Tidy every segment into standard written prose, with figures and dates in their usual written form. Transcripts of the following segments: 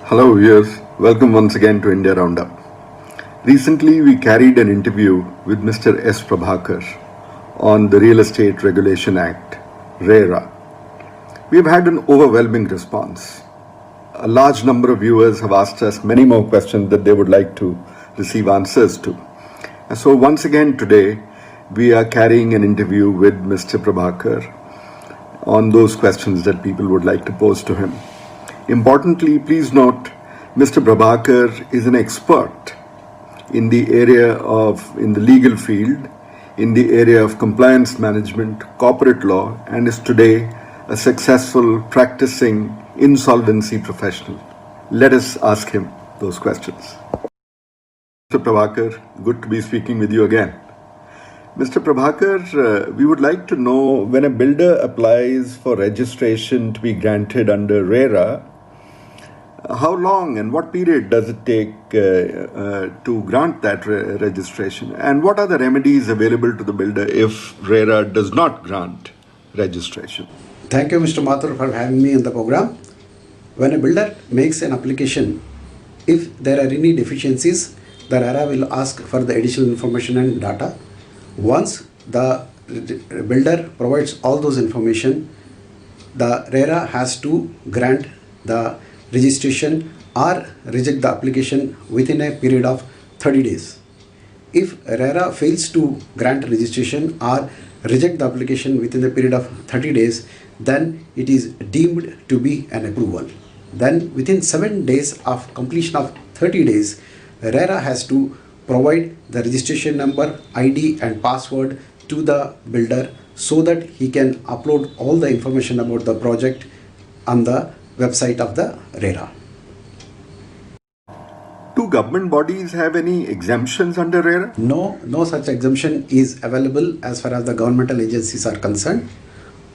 Hello viewers, welcome once again to India Roundup. Recently we carried an interview with Mr. S. Prabhakar on the Real Estate Regulation Act, RERA. We have had an overwhelming response. A large number of viewers have asked us many more questions that they would like to receive answers to. And so once again today we are carrying an interview with Mr. Prabhakar on those questions that people would like to pose to him. Importantly, please note, Mr. Prabhakar is an expert in the legal field, in the area of compliance management, corporate law, and is today a successful practicing insolvency professional. Let us ask him those questions. Mr. Prabhakar, good to be speaking with you again. Mr. Prabhakar, we would like to know, when a builder applies for registration to be granted under RERA, how long and what period does it take to grant that registration? And what are the remedies available to the builder if RERA does not grant registration? Thank you, Mr. Mathur, for having me in the program. When a builder makes an application, if there are any deficiencies, the RERA will ask for the additional information and data. Once the builder provides all those information, the RERA has to grant the registration or reject the application within a period of 30 days. If RERA fails to grant registration or reject the application within the period of 30 days, then it is deemed to be an approval. Then within 7 days of completion of 30 days, RERA has to provide the registration number, ID and password to the builder so that he can upload all the information about the project on the website of the RERA. Do government bodies have any exemptions under RERA? No such exemption is available as far as the governmental agencies are concerned.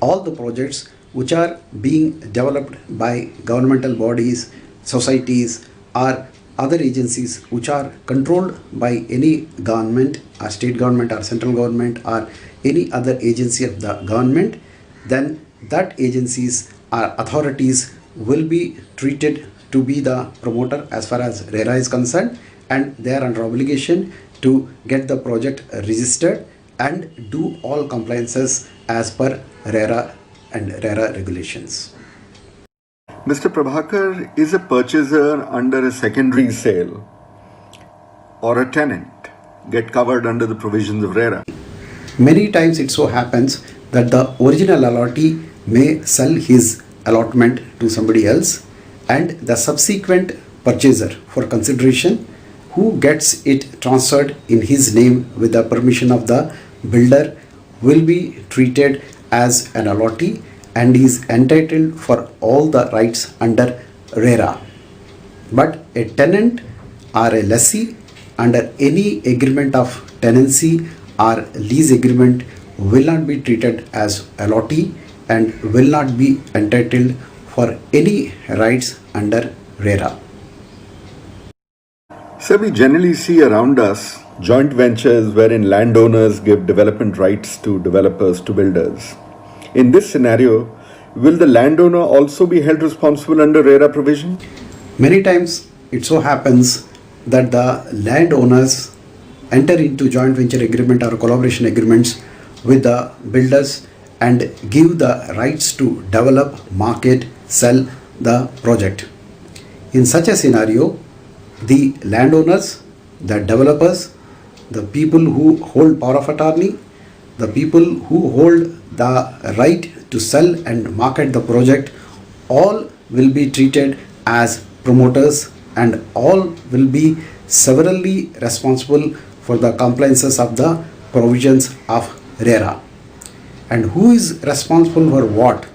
All the projects which are being developed by governmental bodies, societies or other agencies which are controlled by any government or state government or central government or any other agency of the government, then that agencies or authorities will be treated to be the promoter as far as RERA is concerned, and they are under obligation to get the project registered and do all compliances as per RERA and RERA regulations. Mr. Prabhakar, is a purchaser under a secondary sale or a tenant get covered under the provisions of RERA? Many times it so happens that the original allottee may sell his allotment to somebody else, and the subsequent purchaser for consideration who gets it transferred in his name with the permission of the builder will be treated as an allottee and is entitled for all the rights under RERA. But a tenant or a lessee under any agreement of tenancy or lease agreement will not be treated as allottee and will not be entitled for any rights under RERA. So we generally see around us joint ventures wherein landowners give development rights to developers, to builders. In this scenario, will the landowner also be held responsible under RERA provision? Many times it so happens that the landowners enter into joint venture agreement or collaboration agreements with the builders and give the rights to develop, market, sell the project. In such a scenario, the landowners, the developers, the people who hold power of attorney, the people who hold the right to sell and market the project, all will be treated as promoters and all will be severally responsible for the compliances of the provisions of RERA. And who is responsible for what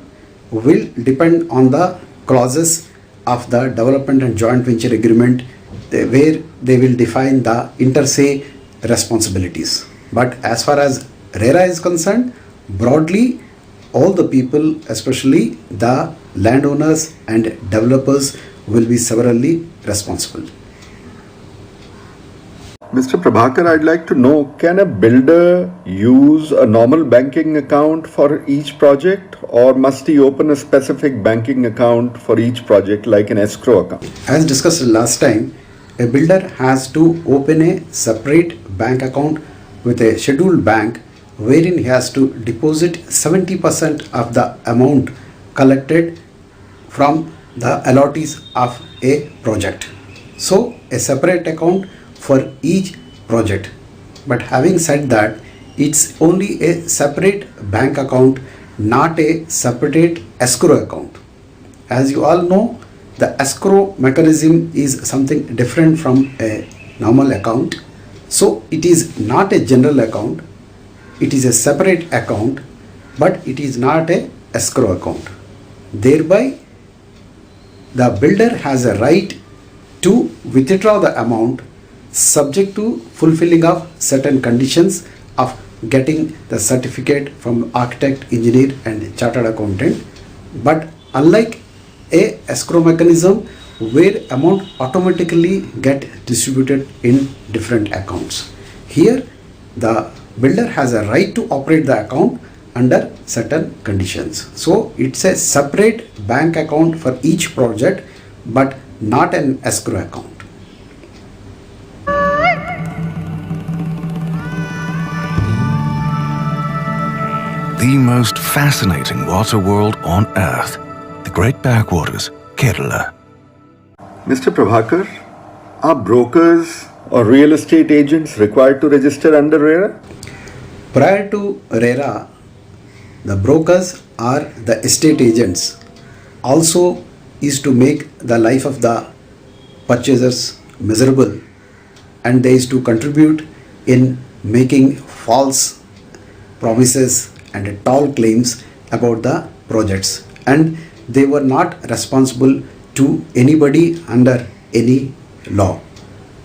will depend on the clauses of the development and joint venture agreement, where they will define the inter se responsibilities. But as far as RERA is concerned, broadly all the people, especially the landowners and developers, will be severally responsible. Mr. Prabhakar, I'd like to know, can a builder use a normal banking account for each project, or must he open a specific banking account for each project like an escrow account? As discussed last time, a builder has to open a separate bank account with a scheduled bank wherein he has to deposit 70% of the amount collected from the allottees of a project. So a separate account for each project. But having said that, it's only a separate bank account, not a separate escrow account. As you all know, the escrow mechanism is something different from a normal account. So it is not a general account, it is a separate account, but it is not a escrow account. Thereby, the builder has a right to withdraw the amount subject to fulfilling of certain conditions of getting the certificate from architect, engineer and chartered accountant. But unlike a escrow mechanism where amount automatically get distributed in different accounts, here the builder has a right to operate the account under certain conditions. So it's a separate bank account for each project, but not an escrow account. The most fascinating water world on earth, the Great Backwaters, Kerala. Mr. Prabhakar, are brokers or real estate agents required to register under RERA? Prior to RERA, the brokers or the estate agents also is to make the life of the purchasers miserable, and they is to contribute in making false promises and tall claims about the projects, and they were not responsible to anybody under any law.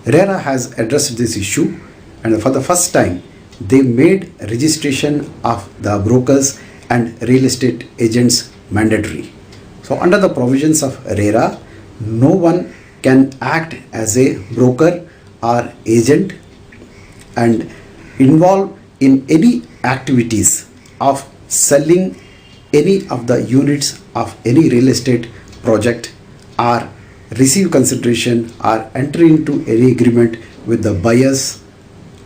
RERA has addressed this issue, and for the first time they made registration of the brokers and real estate agents mandatory. So under the provisions of RERA, no one can act as a broker or agent and involve in any activities of selling any of the units of any real estate project, or receive consideration or enter into any agreement with the buyers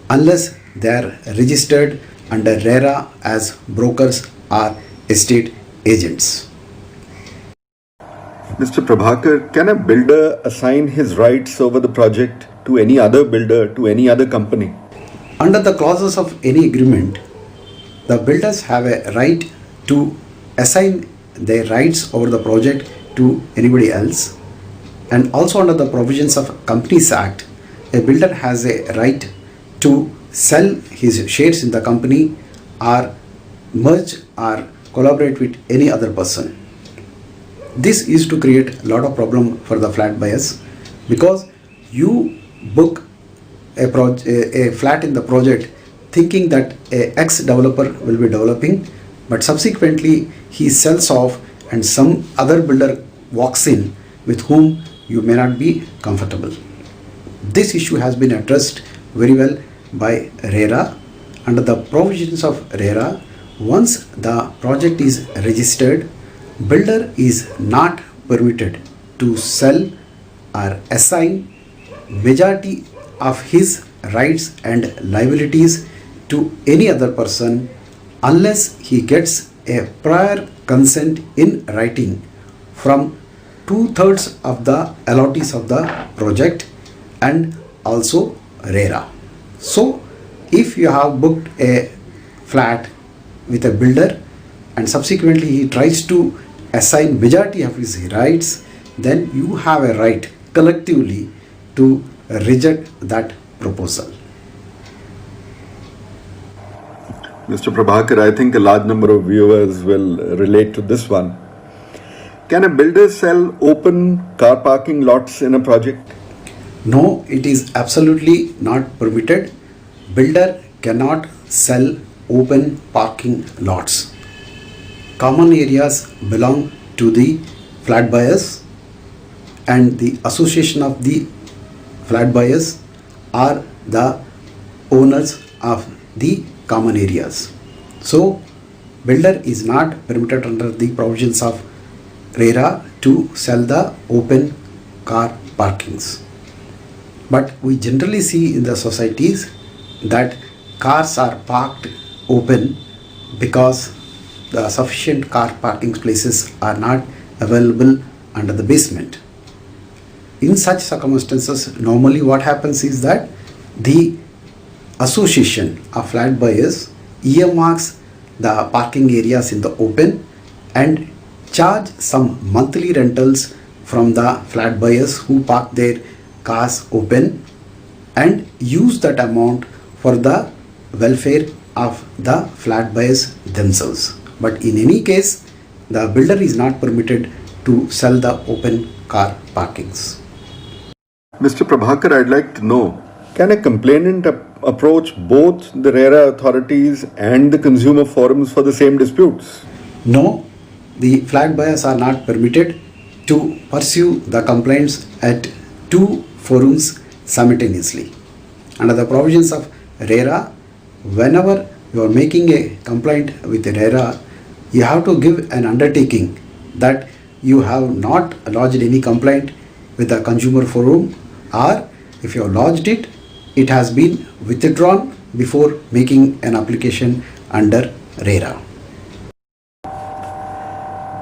unless they are registered under RERA as brokers or estate agents. Mr. Prabhakar, can a builder assign his rights over the project to any other builder, to any other company? Under the clauses of any agreement, the builders have a right to assign their rights over the project to anybody else. And also under the provisions of Companies Act, a builder has a right to sell his shares in the company or merge or collaborate with any other person. This is to create a lot of problem for the flat buyers, because you book a flat in the project thinking that a ex developer will be developing, but subsequently he sells off and some other builder walks in with whom you may not be comfortable. This issue has been addressed very well by RERA. Under the provisions of RERA, once the project is registered, builder is not permitted to sell or assign majority of his rights and liabilities to any other person unless he gets a prior consent in writing from 2/3 of the allottees of the project and also RERA. So if you have booked a flat with a builder and subsequently he tries to assign majority of his rights, then you have a right collectively to reject that proposal. Mr. Prabhakar, I think a large number of viewers will relate to this one. Can a builder sell open car parking lots in a project? No, it is absolutely not permitted. Builder cannot sell open parking lots. Common areas belong to the flat buyers, and the association of the flat buyers or the owners of the common areas. So, builder is not permitted under the provisions of RERA to sell the open car parkings. But we generally see in the societies that cars are parked open because the sufficient car parking places are not available under the basement. In such circumstances, normally what happens is that the association of flat buyers earmarks the parking areas in the open and charge some monthly rentals from the flat buyers who park their cars open and use that amount for the welfare of the flat buyers themselves. But in any case, the builder is not permitted to sell the open car parkings. Mr. Prabhakar, I'd like to know, can a complainant approach both the RERA authorities and the consumer forums for the same disputes? No, the flat buyers are not permitted to pursue the complaints at two forums simultaneously. Under the provisions of RERA, whenever you are making a complaint with RERA, you have to give an undertaking that you have not lodged any complaint with the consumer forum, or if you have lodged it, it has been withdrawn before making an application under RERA.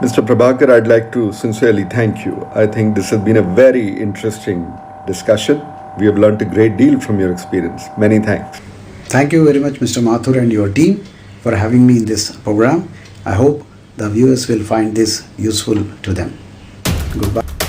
Mr. Prabhakar, I'd like to sincerely thank you. I think this has been a very interesting discussion. We have learnt a great deal from your experience. Many thanks. Thank you very much, Mr. Mathur and your team, for having me in this program. I hope the viewers will find this useful to them. Goodbye.